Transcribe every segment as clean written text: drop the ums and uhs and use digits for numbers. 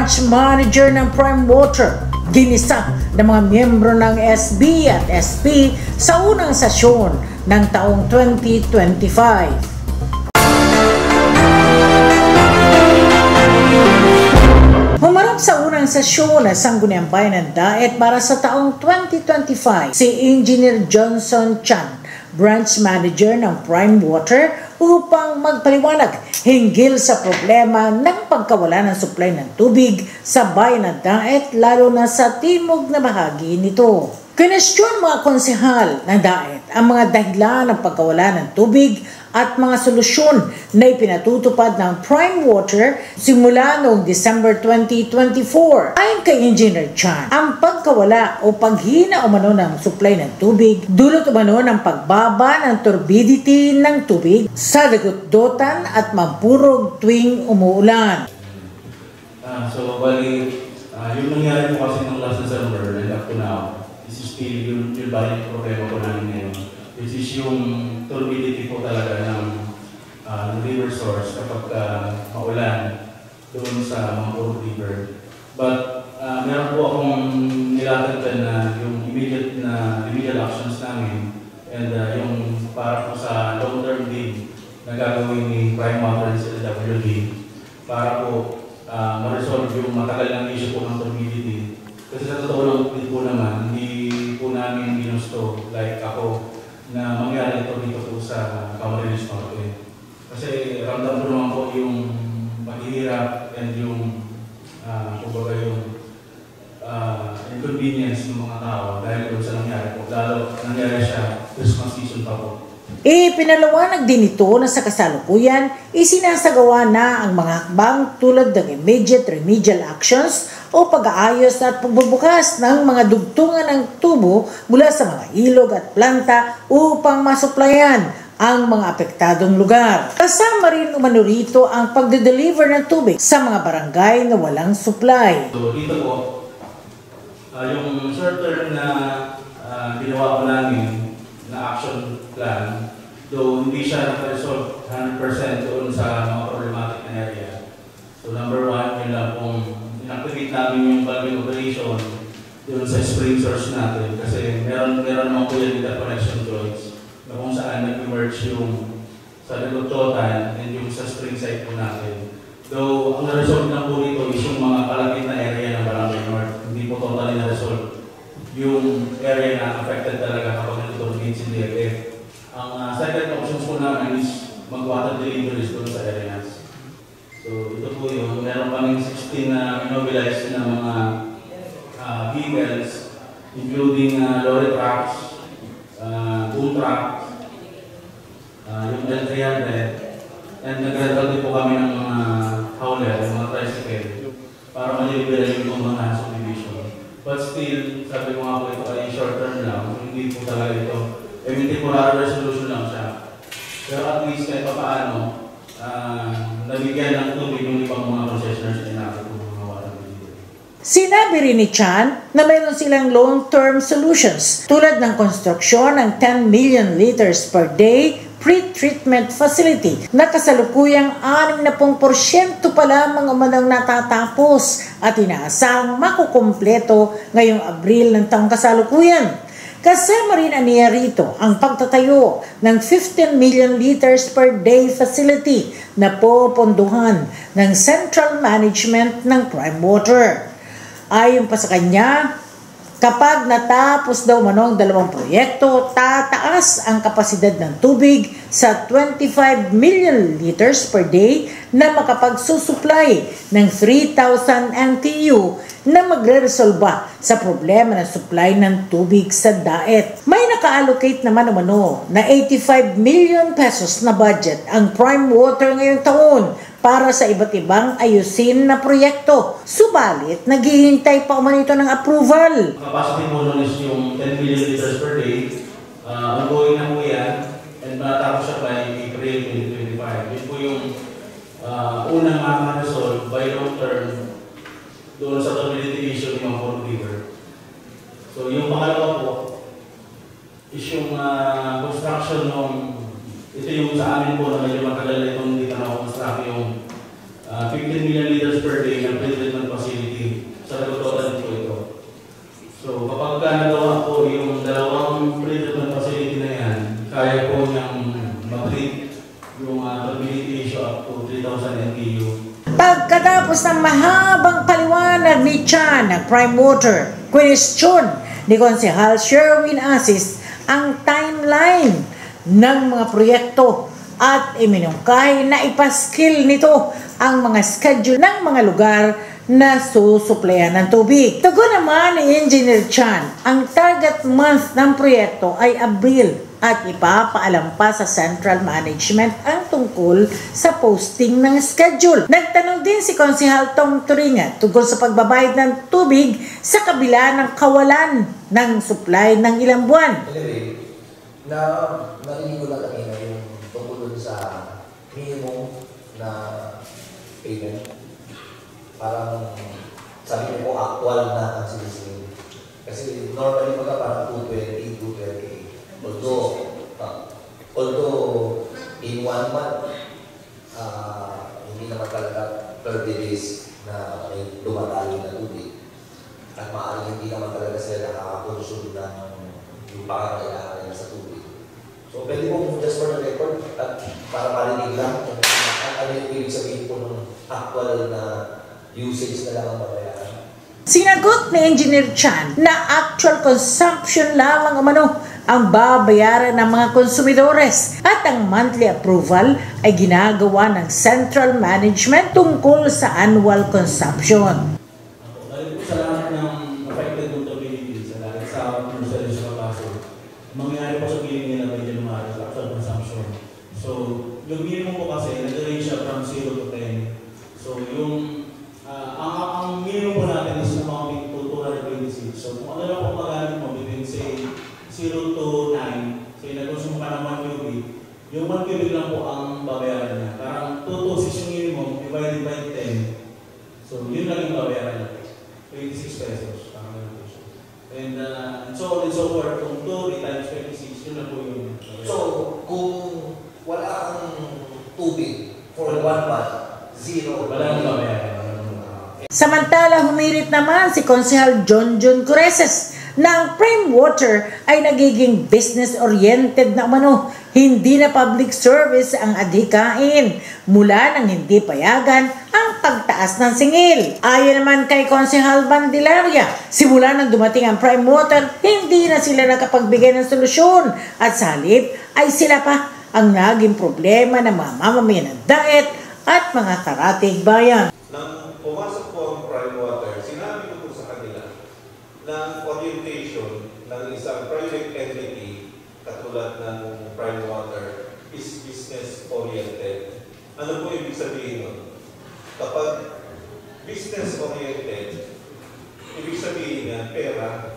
branch manager ng Prime Water, ginisa ng mga miyembro ng SB at SP sa unang sesyon ng taong 2025. Humarap sa unang sesyon ng Sangguniang Bayan ng Daet para sa taong 2025 si Engineer Johnson Chan, branch manager ng Prime Water, upang magpaliwanag hinggil sa problema ng pagkawala ng supply ng tubig sa bayan ng Daet, lalo na sa timog na bahagi nito. Kinestyon mga konsehal ng Daet ang mga dahilan ng pagkawala ng tubig at mga solusyon na ipinatutupad ng Prime Water simula noong December 2024. Ayon kay Engineer Chan, ang pagkawala o paghina umano ng supply ng tubig dulot umano ng pagbaba ng turbidity ng tubig sa dagutdotan at mampurog tuwing umuulan. So, yung nangyari po kasi ng last December and up to now, this is still yung balik problema po namin ngayon, which is yung turbidity po talaga ng river source kapag maulan doon sa Mampurog River. But meron po akong nilatagdan na yung remedial actions namin and yung para po sa long-term din na gagawin ni Prime Water and CLWD para po ma-resolve yung matagal ng issue po ng turbidity. Kasi sa totoo lang po naman, hindi po namin ginusto like ako na mangyari ito dito po sa Camarines Norte. Kasi ramdam ko naman po yung paghihirap and yung kumbaga yung inconvenience ng mga tao dahil doon sa nangyari po. Lalo nangyari siya Christmas season pa po. Pinalawanag din ito na sa kasalukuyan, isinasagawa na ang mga hakbang tulad ng immediate remedial actions o pag-aayos at pagbubukas ng mga dugtungan ng tubo mula sa mga ilog at planta upang masuplayan ang mga apektadong lugar. Kasama rin umano rito ang pagde-deliver ng tubig sa mga barangay na walang supply. So dito po, yung short term na ginawa ko namin na action plan, though hindi siya naka-resolve 100% doon sa mga problematic na area. So number one, yun lang kung inactivate namin yung valving operation doon sa spring source natin kasi meron naman po yung interconnection joints na kung saan nag-emerge yung sa dagutdotan and yung sa spring site po natin. Though ang na-resolve lang po dito is yung mga kalapit na area ng Barangay North. Hindi po totally na-resolve yung area na affected talaga kapag nag-dominate si DFF. Ang second options po namin is mag-water deliveries doon sa areas. So ito po yun, meron kaming 16 na immobilized na mga vehicles, including lorry trucks, boom trucks, yung L300, and nag-rental din po kami ng mga hauler, mga tricycle, para malibera yung mga subdivision. But still, sabi ko nga po ito ay short term lang, hindi po talaga ito. Temporary resolution lang siya. Pero at least kahit pa paano, nabigyan ng tubig yung ibang mga concessioners na natin kung mga water delivery. Sinabi rin ni Chan na mayroon silang long-term solutions tulad ng konstruksyon ng 10 million liters per day pre-treatment facility na kasalukuyang 60% pa lamang umanong natatapos at inaasang makukumpleto ngayong Abril ng taong kasalukuyan. Kasama rin aniya rito ang pagtatayo ng 15 million liters per day facility na popondohan ng Central Management ng Prime Water. Ayon pa sa kanya, kapag natapos daw manong dalawang proyekto, tataas ang kapasidad ng tubig sa 25 million liters per day na makapagsusupply ng 3,000 NTU na magre-resolba sa problema ng supply ng tubig sa Daet. May naka-allocate naman umano na 85 million pesos na budget ang Prime Water ngayong taon para sa iba't ibang ayusin na proyekto. Subalit, naghihintay pa umano ito ng approval. Capacity mo nun is yung 10 million liters per day. Ongoing na po yan. And matapos siya by April 2025. Yun po yung unang makaka-resolve by long term doon sa turbidity issue ng Mampurog River. So yung pangalawa po is yung construction ng ito yung sa amin po na medyo matagal na itong hindi na construct yung 15 million liters per day ng pre-treatment facility yung turbidity issue up to 3,000 NTU. Pagkatapos ng mahabang paliwanag ni Chan ng Prime Water, question ni Konsehal Sherwin Asis ang timeline ng mga proyekto at iminungkay na ipaskil nito ang mga schedule ng mga lugar na susuplayan ng tubig. Tugon naman ni Engineer Chan, ang target month ng proyekto ay Abril at ipapaalam pa sa Central Management ang tungkol sa posting ng schedule. Nagtanong din si Konsehal Tom Turinga tungkol sa pagbabayad ng tubig sa kabila ng kawalan ng supply ng ilang buwan. Anyway, narinig ko lang kanina yung tungkol dun sa minimum na payment. Parang sabi ko actual na ang sinisingin. Kasi normally mga parang 220, 228. Although in 1 month, hindi naman talaga 30 days na may dumadali na tubig. At maaaring hindi naman talaga sila nakakakonsume ng yung pangangailangan nila sa tubig. So pwede po just for the record at para marinig lang ano yung ibig sabihin po ng actual na usage na lang ang babayaran. Sinagot ni Engineer Chan na actual consumption lamang umano ang babayaran ng mga konsumidores at ang monthly approval ay ginagawa ng Central Management tungkol sa annual consumption. Dahil po sa lahat ng affected notability sa lahat sa commercial kaso, mangyayari po sa piling nila by January sa actual consumption. So, yung minimum po kasi, nag-range siya from 0 to 10. So, yung ang minimum po natin is amounting to 226. So, kung ano lang po magagamit mo between say 0 to 9, say nag-consume ka ng 1 cubic, yung 1 cubic lang po ang babayaran niya. Parang 226 yung minimum divided by 10. So, yun lang yung babayaran niya. 26 pesos. And so on and so forth, kung 2 times 26, yun lang po yun. So, kung wala kang tubig for 1 month, 0. Wala nang babayaran. Samantala, humirit naman si Konsehal John Cureses na ang Prime Water ay nagiging business-oriented na umano, hindi na public service ang adhikain mula nang hindi payagan ang pagtaas ng singil. Ayon naman kay Konsehal Bandilaria, simula nang dumating ang Prime Water, hindi na sila nakapagbigay ng solusyon at sa halip ay sila pa ang naging problema ng mga mamamayan ng Daet at mga karatig bayan. Nang pumasok po ang Prime Water, sinabi ko po sa kanila na orientation ng isang private entity katulad ng Prime Water is business-oriented. Ano po ibig sabihin nun? Kapag business-oriented, ibig sabihin niya pera,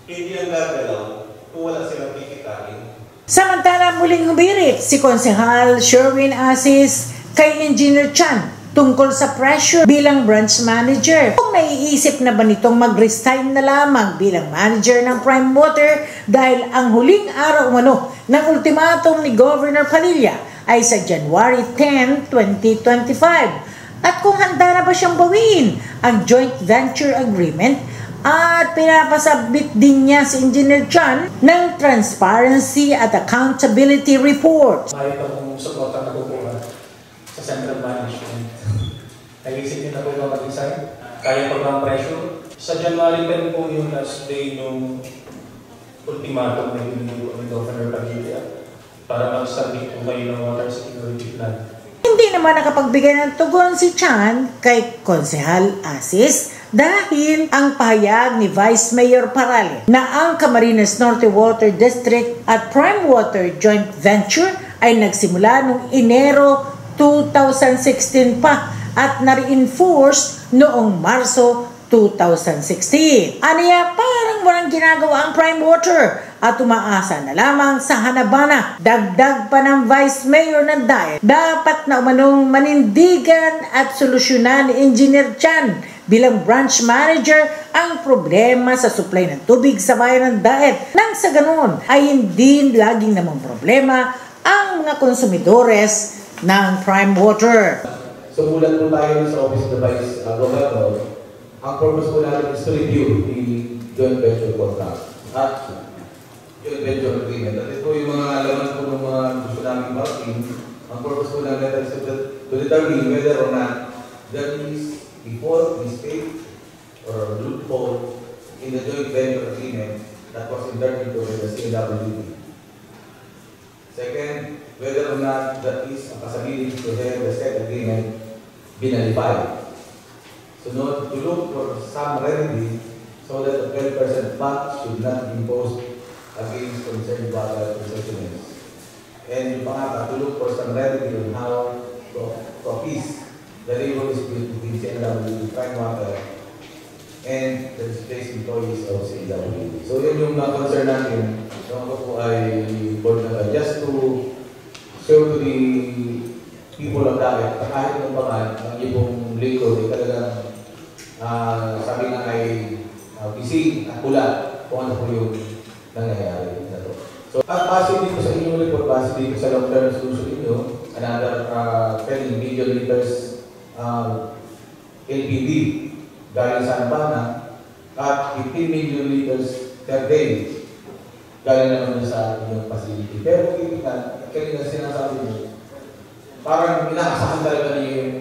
hindi ang gagalaw kung wala silang kikitain. Samantala, muling humirit si Konsehal Sherwin Asis kay Engineer Chan tungkol sa pressure bilang branch manager. Kung naiisip na ba nitong mag-resign na lamang bilang manager ng Prime Water dahil ang huling araw umano ng ultimatum ni Governor Padilla ay sa January 10, 2025. At kung handa na ba siyang bawiin ang joint venture agreement at pinapasabit din niya si Engineer Chan ng Transparency at Accountability Report. Kahit ang support ang nakukuha sa Central Management. Nag-isip niyo na po ba mag-resign? Kaya pa ba ang pressure? Sa January 10 po yung last day nung ultimatum na binigay ni Governor Padilla para mag-submit po kayo ng water security plan. Hindi naman nakapagbigay ng tugon si Chan kay Konsehal Asis dahil ang pahayag ni Vice Mayor Parale na ang Camarines Norte Water District at Prime Water Joint Venture ay nagsimula noong Enero 2016 pa at na-reinforce noong Marso 2016. Aniya, parang walang ginagawa ang Prime Water at umaasa na lamang sa hanabana. Dagdag pa ng Vice Mayor ng Daet, dapat na umanong manindigan at solusyonan ni Engineer Chan bilang branch manager ang problema sa supply ng tubig sa bayan ng Daet. Nang sa ganun ay hindi laging namang problema ang mga konsumidores ng Prime Water. So mulat po tayo sa Office of the Vice Governor, ang purpose po natin is to review the joint venture contract at joint venture agreement. At ito yung mga laman po ng mga gusto namin marking, ang purpose po ng letter is to determine whether or not there is default, mistake, or loophole in the joint venture agreement that was entered into by the CLWD. Second, whether or not there is a possibility to have the said agreement be nullified. So to look for some remedy so that the 12% VAT should not be imposed against concerned water concessionaires. And yung pangaka, to look for some remedy on how to appease the labor dispute between CLWD, Prime Water, and the displaced employees of CLWD. So yun yung concern natin. So ako po ay board na just to show to the people of Dagat na kahit ng pangan, ang ibong lingkod ay talagang sabi nga ay busy at pula kung ano po yung nangyayari na to. So, base dito sa inyong report, base dito sa long-term solution ninyo, another 10 million liters LPD galing sa Anabana at 15 million liters per day galing naman sa inyong facility. Pero kanina sinasabi mo, parang inaasahan talaga niyo yung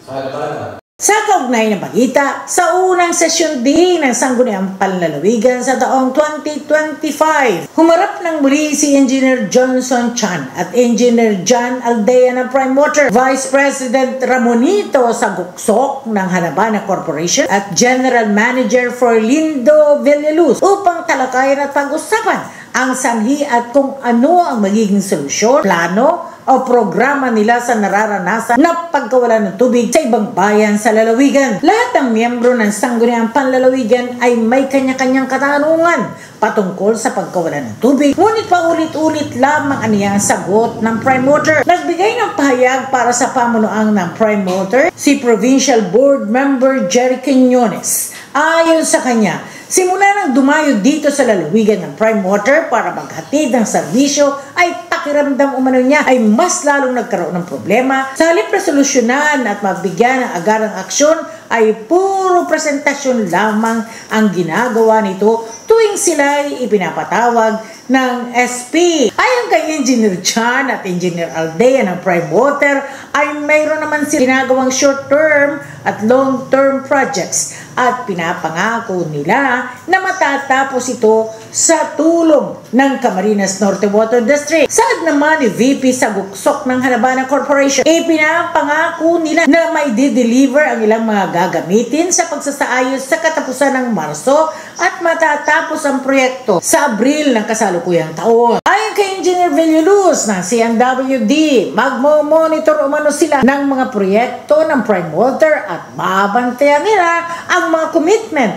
sa Anabana. Sa kaugnay na balita, sa unang sesyon din ng Sangguniang Panlalawigan sa taong 2025, humarap ng muli si Engineer Johnson Chan at Engineer John Aldea ng Prime Water, Vice President Ramonito Saguksok ng Hanabana Corporation at General Manager for Lindo Villaluz upang talakayan at pag-usapan ang sanhi at kung ano ang magiging solusyon, plano, o programa nila sa nararanasan na pagkawalan ng tubig sa ibang bayan sa lalawigan. Lahat ng miyembro ng Sangguniang Panlalawigan ay may kanya-kanyang katanungan patungkol sa pagkawalan ng tubig. Ngunit paulit-ulit lamang aniya ang sagot ng Prime Water. Nagbigay ng pahayag para sa pamunuan ng Prime Water si Provincial Board Member Jerry Quiñones. Ayon sa kanya, simula nang dumayo dito sa lalawigan ng Prime Water para maghatid ng serbisyo ay pakiramdam umano niya ay mas lalong nagkaroon ng problema. Sa halip na solusyonan at mabigyan ng agarang aksyon ay puro presentasyon lamang ang ginagawa nito tuwing sila ay ipinapatawag ng SP. Ayon kay Engineer Chan at Engineer Aldea ng Prime Water ay mayroon naman sila ginagawang short-term at long-term projects at pinapangako nila na matatapos ito sa tulong ng Camarines Norte Water District. Saad naman ni VP Saguksok ng Hanabana Corporation, ipinapangako nila na may deliver ang ilang mga gagamitin sa pagsasaayos sa katapusan ng Marso at matatapos ang proyekto sa Abril ng kasalukuyang taon. Ayon kay Engineer Villaluz ng CNWD, magmo-monitor umano sila ng mga proyekto ng Prime Water at babantayan nila ang mga commitment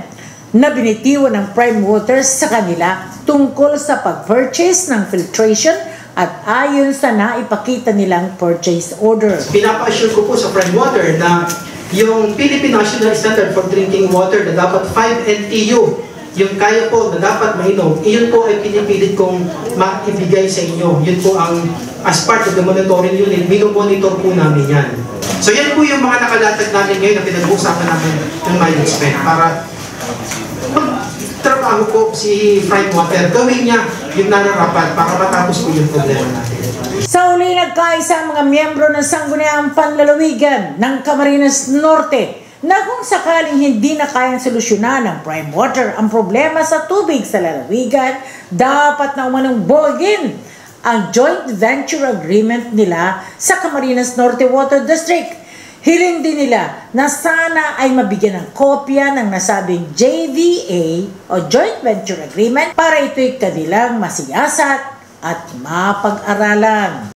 na binitiwan ng Prime Water sa kanila tungkol sa pag-purchase ng filtration at ayon sa naipakita nilang purchase order. Pinapa-assure ko po sa Prime Water na yung Philippine National Standard for Drinking Water na dapat 5 NTU, yung kaya po na dapat mainom, iyon po ay pinipilit kong maibigay sa inyo. Yun po ang, as part of the monitoring unit, minomonitor po namin yan. So yan po yung mga nakalatag namin ngayon na pinag-uusapan namin ng management para magtrabaho po si Prime Water, gawin niya yung nararapat para matapos po yung problema natin. Sa uli, nagkaisa ang mga miyembro ng Sangguniang Panlalawigan ng Camarines Norte na kung sakaling hindi na kayang solusyonan ng Prime Water ang problema sa tubig sa lalawigan, dapat na umanong buwagin ang joint venture agreement nila sa Camarines Norte Water District. Hiling din nila na sana ay mabigyan ng kopya ng nasabing JVA o Joint Venture Agreement para ito'y kanilang masiyasat at mapag-aralan.